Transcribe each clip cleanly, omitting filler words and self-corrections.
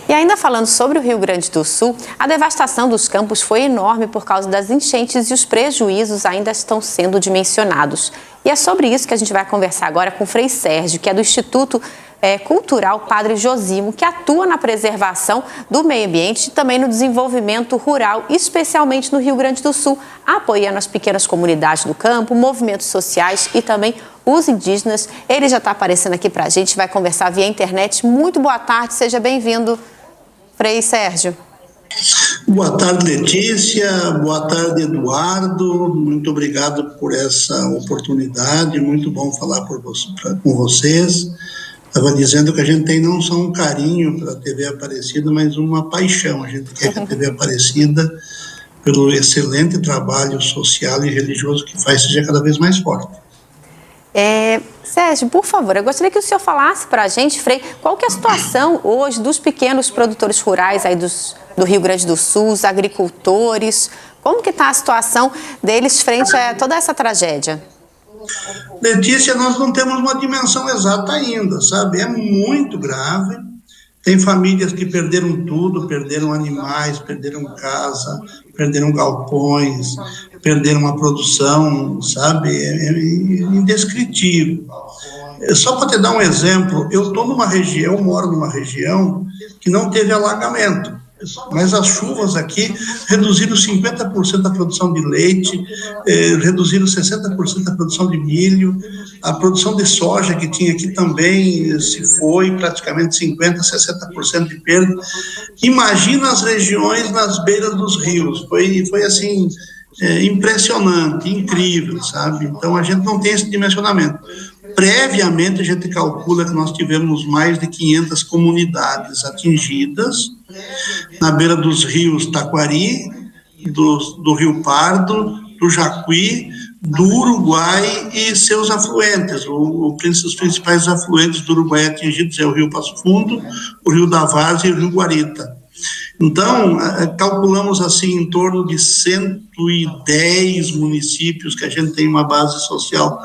E ainda falando sobre o Rio Grande do Sul, a devastação dos campos foi enorme por causa das enchentes e os prejuízos ainda estão sendo dimensionados. E é sobre isso que a gente vai conversar agora com o Frei Sérgio, que é do Instituto Cultural Padre Josimo, que atua na preservação do meio ambiente e também no desenvolvimento rural, especialmente no Rio Grande do Sul, apoiando as pequenas comunidades do campo, movimentos sociais e também os indígenas. Ele já está aparecendo aqui para a gente, vai conversar via internet. Muito boa tarde, seja bem-vindo, Frei Sérgio. Boa tarde, Letícia. Boa tarde, Eduardo. Muito obrigado por essa oportunidade. Muito bom falar com vocês. Estava dizendo que a gente tem não só um carinho pela TV Aparecida, mas uma paixão. A gente quer que a TV Aparecida, pelo excelente trabalho social e religioso que faz, seja cada vez mais forte. Sérgio, por favor, eu gostaria que o senhor falasse para a gente, Frei, qual que é a situação hoje dos pequenos produtores rurais aí do Rio Grande do Sul, os agricultores, como que está a situação deles frente a toda essa tragédia? Letícia, nós não temos uma dimensão exata ainda, sabe? É muito grave. Tem famílias que perderam tudo, perderam animais, perderam casa, perderam galpões, perderam a produção, sabe? É indescritível. Só para te dar um exemplo, eu moro numa região que não teve alagamento, mas as chuvas aqui reduziram 50% da produção de leite, reduziram 60% da produção de milho, a produção de soja que tinha aqui também se foi, praticamente 50%, 60% de perda. Imagina as regiões nas beiras dos rios, foi assim, impressionante, incrível, sabe? Então a gente não tem esse dimensionamento. Previamente a gente calcula que nós tivemos mais de 500 comunidades atingidas, na beira dos rios Taquari, do Rio Pardo, do Jacuí, do Uruguai e seus afluentes. Os principais afluentes do Uruguai atingidos é o Rio Passo Fundo, o Rio da Várzea e o Rio Guarita. Então, calculamos assim em torno de 110 municípios que a gente tem uma base social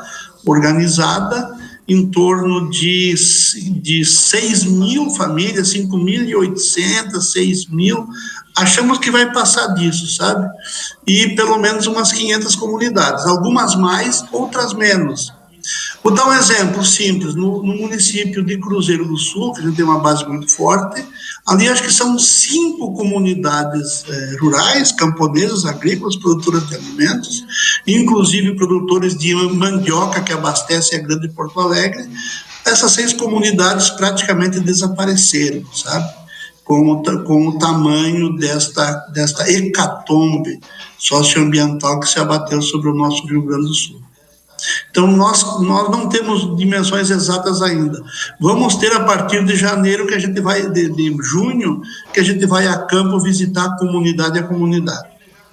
organizada, em torno de 6 mil famílias, 5.800, 6 mil, achamos que vai passar disso, sabe? E pelo menos umas 500 comunidades, algumas mais, outras menos. Vou dar um exemplo simples, no município de Cruzeiro do Sul, que a gente tem uma base muito forte, ali acho que são 5 comunidades rurais, camponesas, agrícolas, produtoras de alimentos, inclusive produtores de mandioca que abastece a Grande Porto Alegre. Essas 6 comunidades praticamente desapareceram, sabe? Com o tamanho desta hecatombe socioambiental que se abateu sobre o nosso Rio Grande do Sul. Então, nós não temos dimensões exatas ainda. Vamos ter a partir de janeiro, que a gente vai, de junho, que a gente vai a campo visitar a comunidade.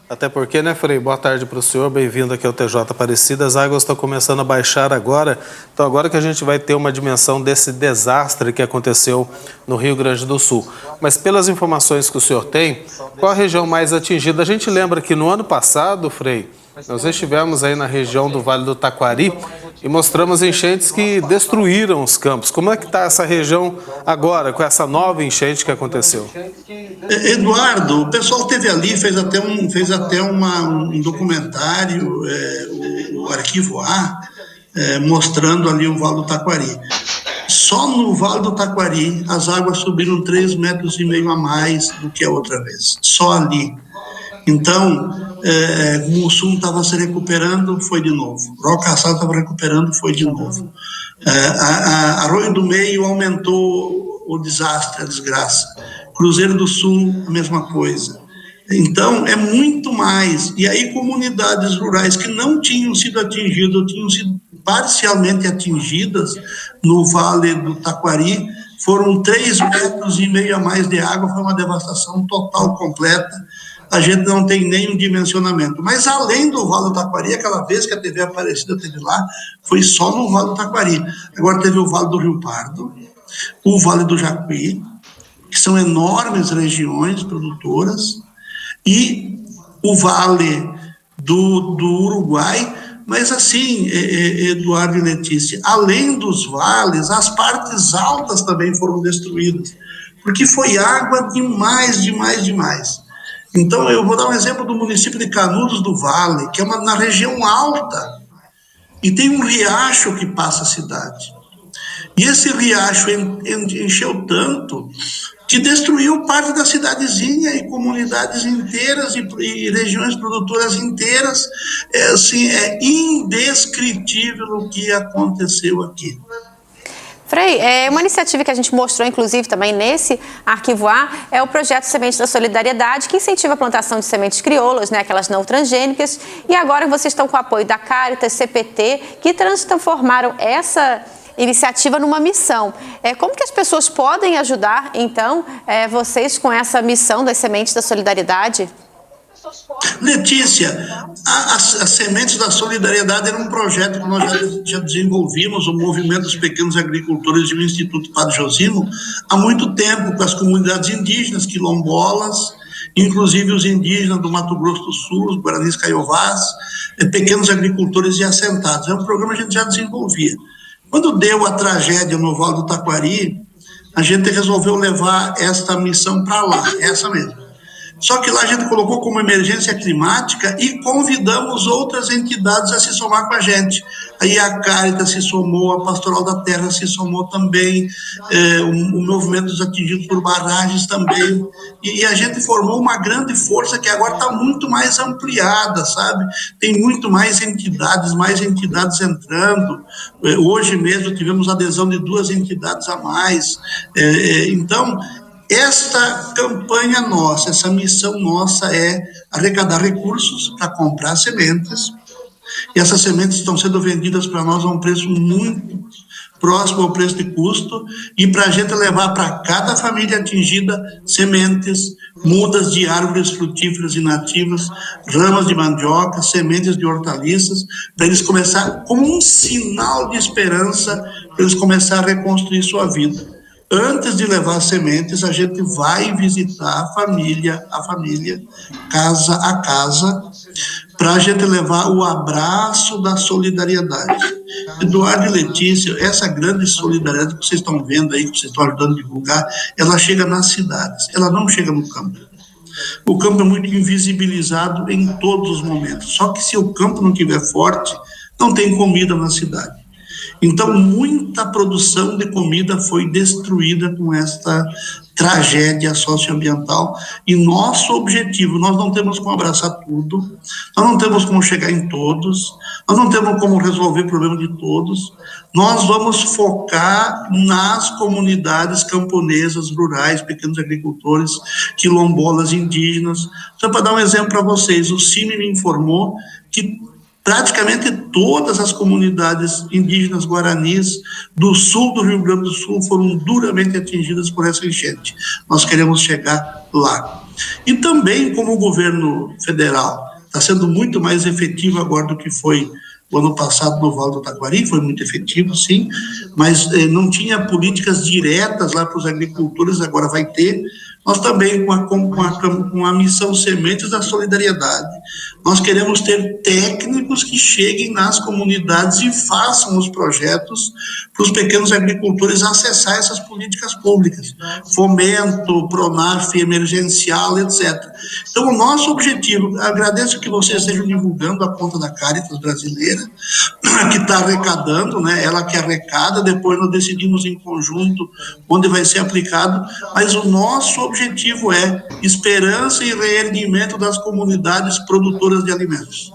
Até porque, né, Frei? Boa tarde para o senhor, bem-vindo aqui ao TJ Aparecida. As águas estão começando a baixar agora, então agora que a gente vai ter uma dimensão desse desastre que aconteceu no Rio Grande do Sul. Mas pelas informações que o senhor tem, qual a região mais atingida? A gente lembra que no ano passado, Frei, nós estivemos aí na região do Vale do Taquari e mostramos enchentes que destruíram os campos. Como é que está essa região agora, com essa nova enchente que aconteceu? Eduardo, o pessoal esteve ali, fez até um documentário, o Arquivo A, mostrando ali o Vale do Taquari. Só no Vale do Taquari as águas subiram 3,5 metros a mais do que a outra vez, só ali. Então, Mussum estava se recuperando, foi de novo. Rocaçá estava recuperando, foi de novo. Arroio do Meio aumentou o desastre, a desgraça. Cruzeiro do Sul, a mesma coisa. Então, é muito mais. E aí, comunidades rurais que não tinham sido atingidas, ou tinham sido parcialmente atingidas no Vale do Taquari, foram 3,5 metros a mais de água, foi uma devastação total, completa. A gente não tem nenhum dimensionamento. Mas além do Vale do Taquari, aquela vez que a TV Aparecida esteve lá, foi só no Vale do Taquari. Agora teve o Vale do Rio Pardo, o Vale do Jacuí, que são enormes regiões produtoras, e o Vale do Uruguai, Mas assim, Eduardo e Letícia, além dos vales, as partes altas também foram destruídas, porque foi água demais, demais, demais. Então, eu vou dar um exemplo do município de Canudos do Vale, que é na região alta, e tem um riacho que passa a cidade. E esse riacho encheu tanto que destruiu parte da cidadezinha e comunidades inteiras e regiões produtoras inteiras. Assim, é indescritível o que aconteceu aqui. Frei, uma iniciativa que a gente mostrou, inclusive, também nesse Arquivo A, é o projeto Sementes da Solidariedade, que incentiva a plantação de sementes crioulas, né, aquelas não transgênicas, e agora vocês estão com o apoio da Caritas, CPT, que transformaram essa iniciativa numa missão. Como que as pessoas podem ajudar, então, vocês com essa missão das Sementes da Solidariedade? Letícia, as Sementes da Solidariedade era um projeto que nós já desenvolvimos, o Movimento dos Pequenos Agricultores e o Instituto Padre Josimo, há muito tempo, com as comunidades indígenas, quilombolas, inclusive os indígenas do Mato Grosso do Sul, os Guaranis Caiovás, pequenos agricultores e assentados. É um programa que a gente já desenvolvia. Quando deu a tragédia no Vale do Taquari, a gente resolveu levar esta missão para lá, essa mesmo. Só que lá a gente colocou como emergência climática e convidamos outras entidades a se somar com a gente. Aí a Caritas se somou, a Pastoral da Terra se somou também, o movimento dos atingidos por barragens também. E a gente formou uma grande força que agora está muito mais ampliada, sabe? Tem muito mais entidades entrando. Hoje mesmo tivemos adesão de 2 entidades a mais. Então, esta campanha nossa, essa missão nossa é arrecadar recursos para comprar sementes, e essas sementes estão sendo vendidas para nós a um preço muito próximo ao preço de custo, e para a gente levar para cada família atingida sementes, mudas de árvores frutíferas e nativas, ramas de mandioca, sementes de hortaliças, para eles começar, como um sinal de esperança, para eles começar a reconstruir sua vida. Antes de levar as sementes, a gente vai visitar a família, casa a casa, para a gente levar o abraço da solidariedade. Eduardo e Letícia, essa grande solidariedade que vocês estão vendo aí, que vocês estão ajudando a divulgar, ela chega nas cidades, ela não chega no campo. O campo é muito invisibilizado em todos os momentos, só que se o campo não estiver forte, não tem comida na cidade. Então, muita produção de comida foi destruída com esta tragédia socioambiental, e nosso objetivo, nós não temos como abraçar tudo, nós não temos como chegar em todos, nós não temos como resolver o problema de todos, nós vamos focar nas comunidades camponesas, rurais, pequenos agricultores, quilombolas, indígenas. Só para dar um exemplo para vocês, o CIMI me informou que praticamente todas as comunidades indígenas guaranis do sul do Rio Grande do Sul foram duramente atingidas por essa enchente. Nós queremos chegar lá. E também, como o governo federal está sendo muito mais efetivo agora do que foi o ano passado no Vale do Taquari, foi muito efetivo, sim, mas não tinha políticas diretas lá para os agricultores, agora vai ter. Nós também, com a missão Sementes da Solidariedade, nós queremos ter técnicos que cheguem nas comunidades e façam os projetos para os pequenos agricultores acessar essas políticas públicas, fomento, Pronaf, emergencial, etc. Então, o nosso objetivo, agradeço que vocês estejam divulgando a conta da Caritas brasileira, que está arrecadando, né? Ela que arrecada, depois nós decidimos em conjunto onde vai ser aplicado, mas o nosso objetivo é esperança e reerguimento das comunidades produtoras de alimentos.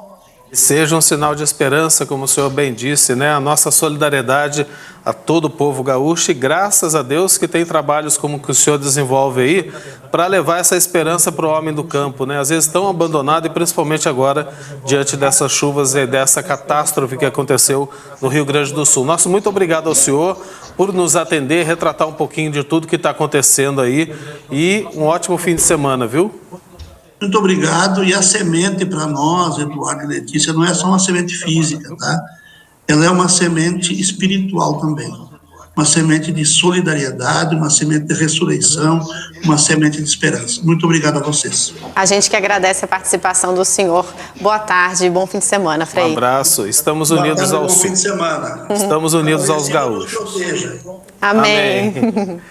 Seja um sinal de esperança, como o senhor bem disse, né? A nossa solidariedade a todo o povo gaúcho, e graças a Deus que tem trabalhos como que o senhor desenvolve aí para levar essa esperança para o homem do campo, né? Às vezes tão abandonado, e principalmente agora diante dessas chuvas e dessa catástrofe que aconteceu no Rio Grande do Sul. Nosso muito obrigado ao senhor por nos atender, retratar um pouquinho de tudo que está acontecendo aí, e um ótimo fim de semana, viu? Muito obrigado. E a semente para nós, Eduardo e Letícia, não é só uma semente física, tá? Ela é uma semente espiritual também. uma semente de solidariedade, uma semente de ressurreição, uma semente de esperança. Muito obrigado a vocês. A gente que agradece a participação do senhor. Boa tarde e bom fim de semana, Frei. Um abraço. Estamos unidos ao sul. Bom fim de semana. Estamos unidos aos gaúchos. Amém.